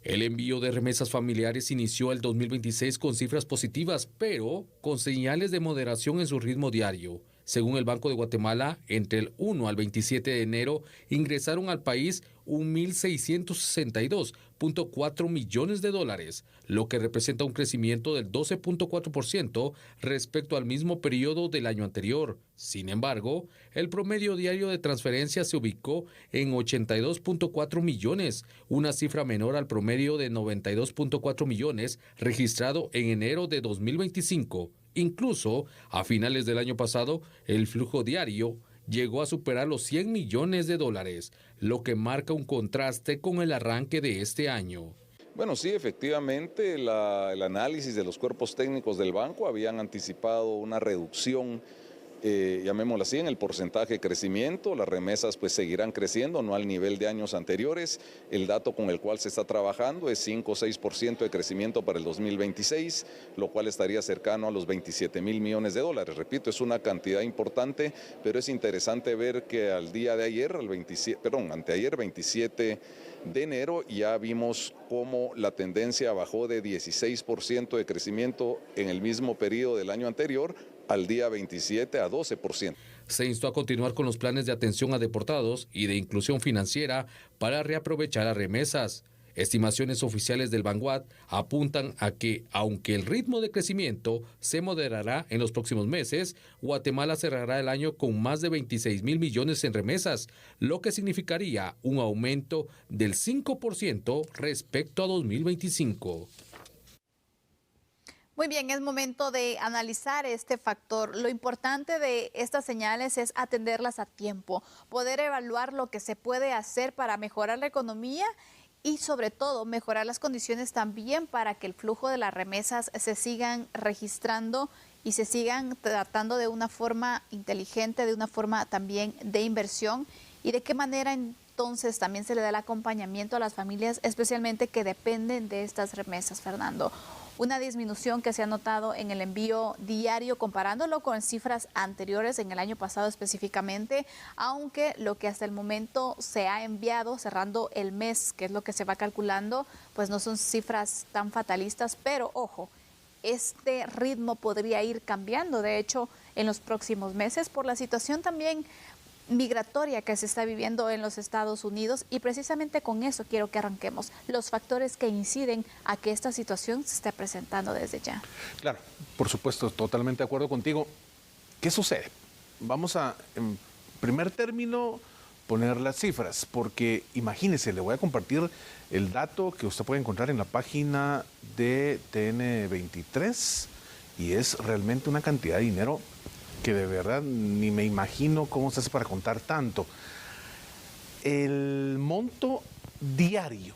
El envío de remesas familiares inició el 2026 con cifras positivas, pero con señales de moderación en su ritmo diario. Según el Banco de Guatemala, entre el 1 al 27 de enero ingresaron al país 1.662.4 millones de dólares, lo que representa un crecimiento del 12.4% respecto al mismo periodo del año anterior. Sin embargo, el promedio diario de transferencias se ubicó en 82.4 millones, una cifra menor al promedio de 92.4 millones registrado en enero de 2025. Incluso, a finales del año pasado, el flujo diario llegó a superar los 100 millones de dólares, lo que marca un contraste con el arranque de este año. Bueno, sí, efectivamente, el análisis de los cuerpos técnicos del banco habían anticipado una reducción, llamémoslo así, en el porcentaje de crecimiento. Las remesas pues seguirán creciendo, no al nivel de años anteriores. El dato con el cual se está trabajando es 5 o 6% de crecimiento para el 2026, lo cual estaría cercano a los 27.000 millones de dólares. Repito, es una cantidad importante, pero es interesante ver que al día de ayer, anteayer 27 de enero, ya vimos cómo la tendencia bajó de 16% de crecimiento en el mismo periodo del año anterior al día 27 a 12%. Se instó a continuar con los planes de atención a deportados y de inclusión financiera para reaprovechar las remesas. Estimaciones oficiales del Banguat apuntan a que, aunque el ritmo de crecimiento se moderará en los próximos meses, Guatemala cerrará el año con más de 26.000 millones en remesas, lo que significaría un aumento del 5% respecto a 2025. Muy bien, es momento de analizar este factor. Lo importante de estas señales es atenderlas a tiempo, poder evaluar lo que se puede hacer para mejorar la economía y sobre todo mejorar las condiciones también para que el flujo de las remesas se sigan registrando y se sigan tratando de una forma inteligente, de una forma también de inversión, y de qué manera entonces también se le da el acompañamiento a las familias, especialmente que dependen de estas remesas, Fernando. Una disminución que se ha notado en el envío diario comparándolo con cifras anteriores en el año pasado específicamente, aunque lo que hasta el momento se ha enviado cerrando el mes, que es lo que se va calculando, pues no son cifras tan fatalistas, pero ojo, este ritmo podría ir cambiando, de hecho, en los próximos meses por la situación también migratoria que se está viviendo en los Estados Unidos, y precisamente con eso quiero que arranquemos, los factores que inciden a que esta situación se esté presentando desde ya. Claro, por supuesto, totalmente de acuerdo contigo. ¿Qué sucede? Vamos a, en primer término, poner las cifras, porque imagínese, le voy a compartir el dato que usted puede encontrar en la página de TN23, y es realmente una cantidad de dinero que de verdad ni me imagino cómo se hace para contar tanto. El monto diario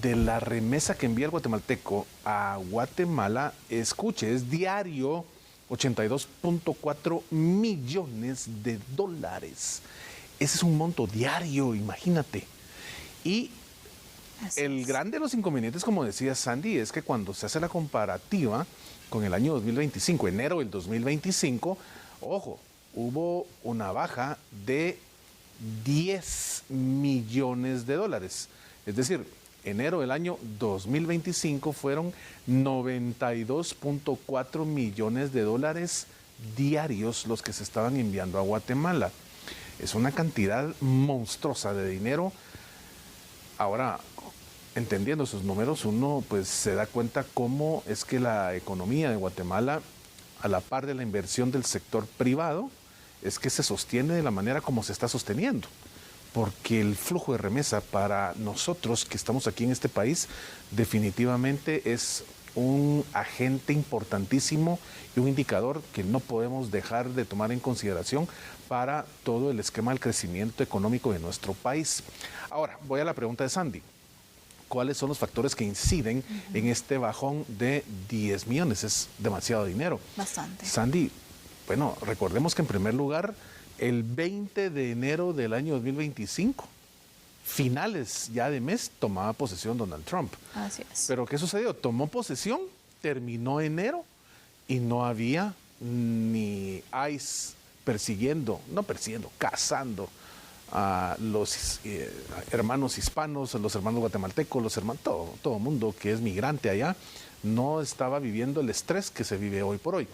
de la remesa que envía el guatemalteco a Guatemala, escuche, es diario 82.4 millones de dólares. Ese es un monto diario, imagínate. Y el grande de los inconvenientes, como decía Sandy, es que cuando se hace la comparativa con el año 2025, enero del 2025, ojo, hubo una baja de 10 millones de dólares. Es decir, enero del año 2025 fueron 92.4 millones de dólares diarios los que se estaban enviando a Guatemala. Es una cantidad monstruosa de dinero. Ahora, entendiendo esos números, uno pues se da cuenta cómo es que la economía de Guatemala, a la par de la inversión del sector privado, es que se sostiene de la manera como se está sosteniendo. Porque el flujo de remesa para nosotros que estamos aquí en este país definitivamente es un agente importantísimo y un indicador que no podemos dejar de tomar en consideración para todo el esquema del crecimiento económico de nuestro país. Ahora, voy a la pregunta de Sandy. ¿Cuáles son los factores que inciden en este bajón de 10 millones? Es demasiado dinero. Bastante. Sandy, bueno, recordemos que en primer lugar, el 20 de enero del año 2025, finales ya de mes, tomaba posesión Donald Trump. Así es. Pero ¿qué sucedió? Tomó posesión, terminó enero y no había ni ICE cazando a los hermanos hispanos, a los hermanos guatemaltecos, todo mundo que es migrante allá, no estaba viviendo el estrés que se vive hoy por hoy.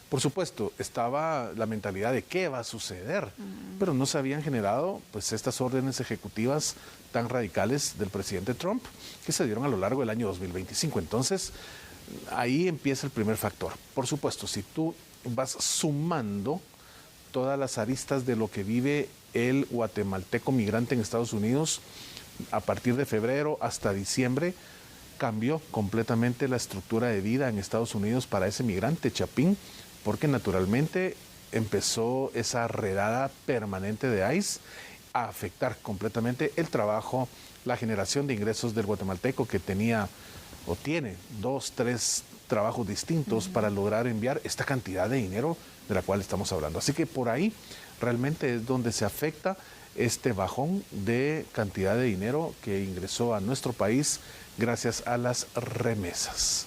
Por supuesto, estaba la mentalidad de qué va a suceder, pero no se habían generado pues estas órdenes ejecutivas tan radicales del presidente Trump que se dieron a lo largo del año 2025. Entonces, ahí empieza el primer factor. Por supuesto, si tú vas sumando todas las aristas de lo que vive el guatemalteco migrante en Estados Unidos, a partir de febrero hasta diciembre, cambió completamente la estructura de vida en Estados Unidos para ese migrante chapín, porque naturalmente empezó esa redada permanente de ICE a afectar completamente el trabajo, la generación de ingresos del guatemalteco que tenía o tiene 2, 3 trabajos distintos para lograr enviar esta cantidad de dinero de la cual estamos hablando. Así que por ahí realmente es donde se afecta este bajón de cantidad de dinero que ingresó a nuestro país gracias a las remesas.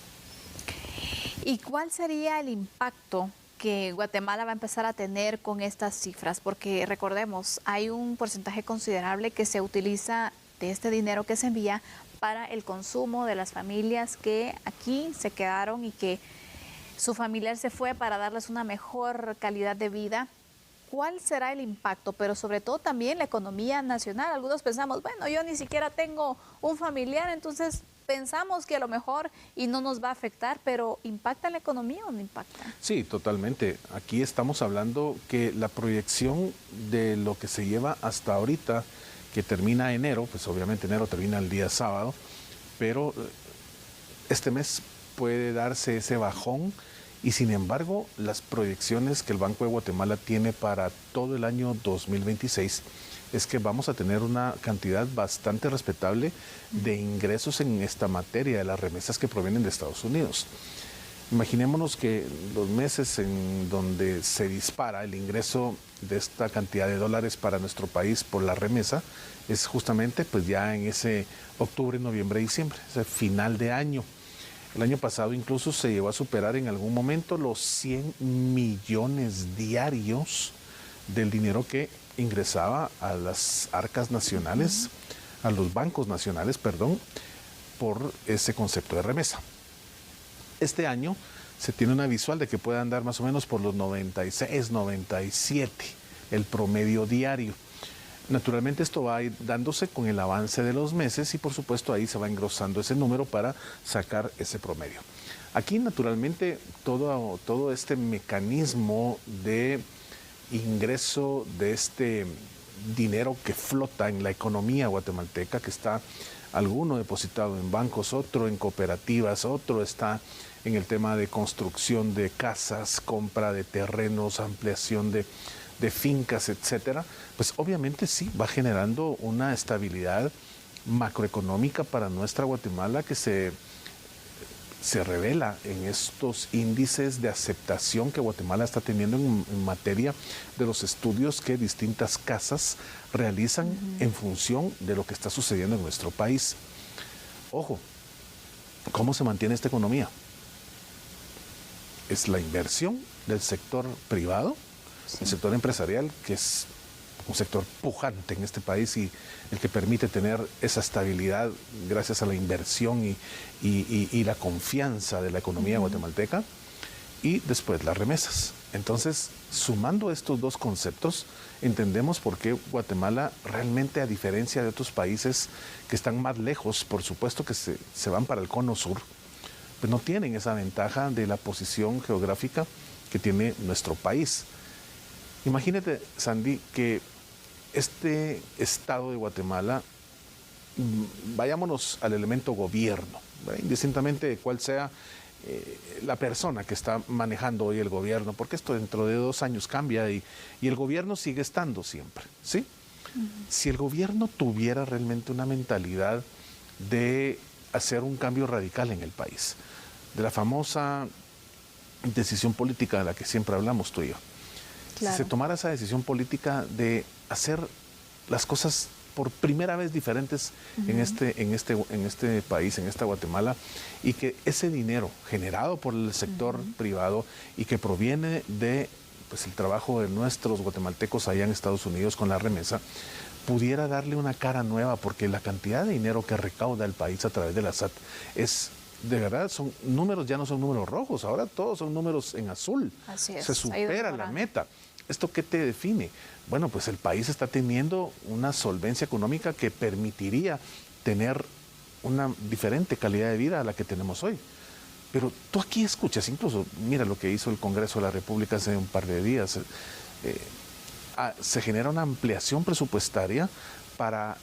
¿Y cuál sería el impacto que Guatemala va a empezar a tener con estas cifras? Porque recordemos, hay un porcentaje considerable que se utiliza de este dinero que se envía para el consumo de las familias que aquí se quedaron y que su familiar se fue para darles una mejor calidad de vida. ¿Cuál será el impacto? Pero sobre todo también la economía nacional. Algunos pensamos, bueno, yo ni siquiera tengo un familiar, entonces pensamos que a lo mejor y no nos va a afectar, pero ¿impacta la economía o no impacta? Sí, totalmente. Aquí estamos hablando que la proyección de lo que se lleva hasta ahorita, que termina enero, pues obviamente enero termina el día sábado, pero este mes puede darse ese bajón y sin embargo las proyecciones que el Banco de Guatemala tiene para todo el año 2026 es que vamos a tener una cantidad bastante respetable de ingresos en esta materia de las remesas que provienen de Estados Unidos. Imaginémonos que los meses en donde se dispara el ingreso de esta cantidad de dólares para nuestro país por la remesa es justamente pues ya en ese octubre, noviembre, diciembre, ese final de año. El año pasado incluso se llegó a superar en algún momento los 100 millones diarios del dinero que ingresaba a las arcas nacionales, a los bancos nacionales, perdón, por ese concepto de remesa. Este año se tiene una visual de que puede andar más o menos por los 96, 97, el promedio diario. Naturalmente esto va a ir dándose con el avance de los meses y por supuesto ahí se va engrosando ese número para sacar ese promedio. Aquí naturalmente todo este mecanismo de ingreso de este dinero que flota en la economía guatemalteca, que está alguno depositado en bancos, otro en cooperativas, otro está en el tema de construcción de casas, compra de terrenos, ampliación de fincas, etcétera, pues obviamente sí va generando una estabilidad macroeconómica para nuestra Guatemala que se revela en estos índices de aceptación que Guatemala está teniendo en materia de los estudios que distintas casas realizan en función de lo que está sucediendo en nuestro país. Ojo, ¿cómo se mantiene esta economía? Es la inversión del sector privado, el sector empresarial, que es un sector pujante en este país y el que permite tener esa estabilidad gracias a la inversión y la confianza de la economía guatemalteca, y después las remesas. Entonces, sumando estos dos conceptos, entendemos por qué Guatemala realmente, a diferencia de otros países que están más lejos, por supuesto que se van para el cono sur, pues no tienen esa ventaja de la posición geográfica que tiene nuestro país. Imagínate, Sandy, que este estado de Guatemala, vayámonos al elemento gobierno, ¿verdad? Indistintamente de cuál sea la persona que está manejando hoy el gobierno, porque esto dentro de 2 años cambia y el gobierno sigue estando siempre, ¿sí? Si el gobierno tuviera realmente una mentalidad de hacer un cambio radical en el país, de la famosa decisión política de la que siempre hablamos tú y yo, claro. Si se tomara esa decisión política de hacer las cosas por primera vez diferentes en este país, en esta Guatemala, y que ese dinero generado por el sector privado y que proviene de pues, el trabajo de nuestros guatemaltecos allá en Estados Unidos con la remesa, pudiera darle una cara nueva, porque la cantidad de dinero que recauda el país a través de la SAT es, de verdad, son números, ya no son números rojos, ahora todos son números en azul. Así es, se supera la meta. ¿Esto qué te define? Bueno, pues el país está teniendo una solvencia económica que permitiría tener una diferente calidad de vida a la que tenemos hoy. Pero tú aquí escuchas, incluso, mira lo que hizo el Congreso de la República hace un par de días. Se genera una ampliación presupuestaria para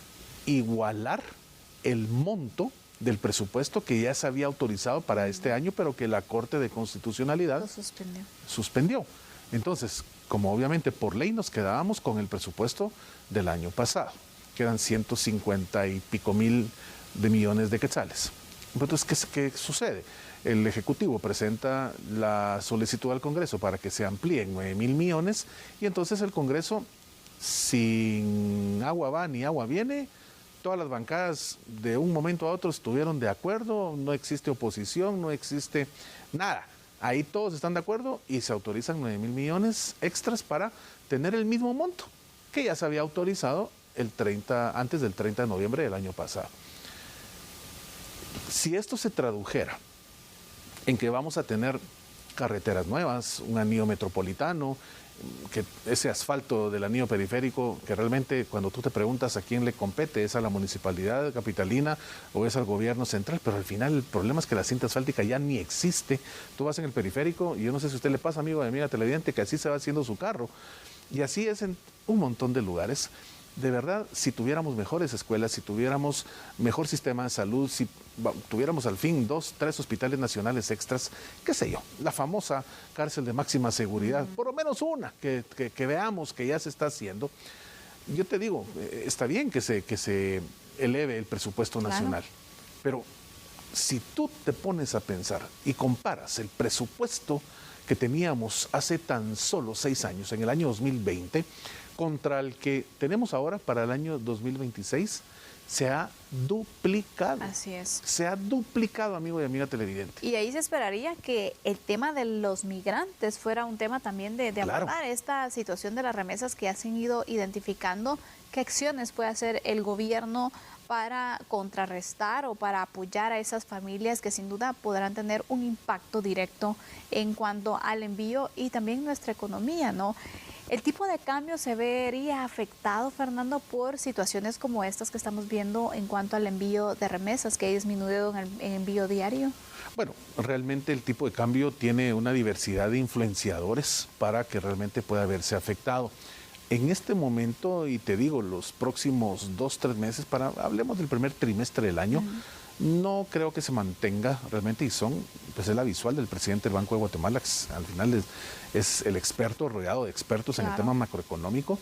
igualar el monto del presupuesto que ya se había autorizado para este año, pero que la Corte de Constitucionalidad suspendió. Entonces, como obviamente por ley nos quedábamos con el presupuesto del año pasado, que eran 150 y pico mil de millones de quetzales. Entonces, ¿qué sucede? El Ejecutivo presenta la solicitud al Congreso para que se amplíen 9,000 millones y entonces el Congreso, sin agua va ni agua viene, todas las bancadas de un momento a otro estuvieron de acuerdo, no existe oposición, no existe nada. Ahí todos están de acuerdo y se autorizan 9,000 millones extras para tener el mismo monto que ya se había autorizado antes del 30 de noviembre del año pasado. Si esto se tradujera en que vamos a tener carreteras nuevas, un anillo metropolitano, que ese asfalto del anillo periférico, que realmente cuando tú te preguntas a quién le compete, es a la municipalidad capitalina o es al gobierno central, pero al final el problema es que la cinta asfáltica ya ni existe. Tú vas en el periférico y yo no sé si a usted le pasa, amigo de amiga televidente, que así se va haciendo su carro. Y así es en un montón de lugares. De verdad, si tuviéramos mejores escuelas, si tuviéramos mejor sistema de salud, si tuviéramos al fin 2, 3 hospitales nacionales extras, qué sé yo, la famosa cárcel de máxima seguridad, por lo menos una, que veamos que ya se está haciendo. Yo te digo, está bien que se eleve el presupuesto nacional, pero si tú te pones a pensar y comparas el presupuesto que teníamos hace tan solo 6 años, en el año 2020, contra el que tenemos ahora para el año 2026, se ha duplicado. Así es. Se ha duplicado, amigo y amiga televidente. Y ahí se esperaría que el tema de los migrantes fuera un tema también de abordar esta situación de las remesas que ya se han ido identificando. ¿Qué acciones puede hacer el gobierno para contrarrestar o para apoyar a esas familias que sin duda podrán tener un impacto directo en cuanto al envío y también nuestra economía, ¿no? ¿El tipo de cambio se vería afectado, Fernando, por situaciones como estas que estamos viendo en cuanto al envío de remesas, que ha disminuido en el envío diario? Bueno, realmente el tipo de cambio tiene una diversidad de influenciadores para que realmente pueda verse afectado. En este momento, y te digo, los próximos 2, 3 meses, hablemos del primer trimestre del año, no creo que se mantenga realmente, y pues es la visual del presidente del Banco de Guatemala, que al final es el experto rodeado de expertos en el tema macroeconómico,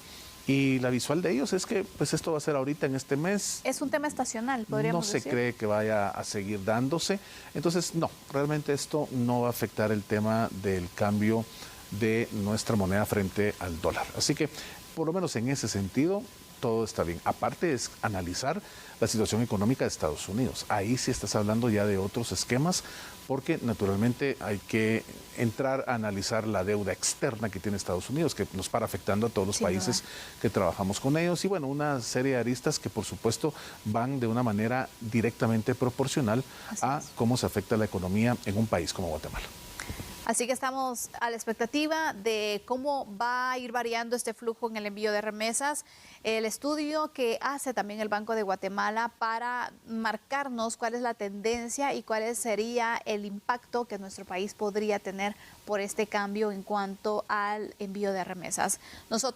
y la visual de ellos es que pues esto va a ser ahorita en este mes. Es un tema estacional, podríamos decir. No se cree que vaya a seguir dándose, entonces no, realmente esto no va a afectar el tema del cambio de nuestra moneda frente al dólar. Así que, por lo menos en ese sentido, todo está bien. Aparte es analizar la situación económica de Estados Unidos. Ahí sí estás hablando ya de otros esquemas, porque naturalmente hay que entrar a analizar la deuda externa que tiene Estados Unidos, que nos para afectando a todos los países que trabajamos con ellos. Y bueno, una serie de aristas que por supuesto van de una manera directamente proporcional a cómo se afecta la economía en un país como Guatemala. Así que estamos a la expectativa de cómo va a ir variando este flujo en el envío de remesas. El estudio que hace también el Banco de Guatemala para marcarnos cuál es la tendencia y cuál sería el impacto que nuestro país podría tener por este cambio en cuanto al envío de remesas. Nosotros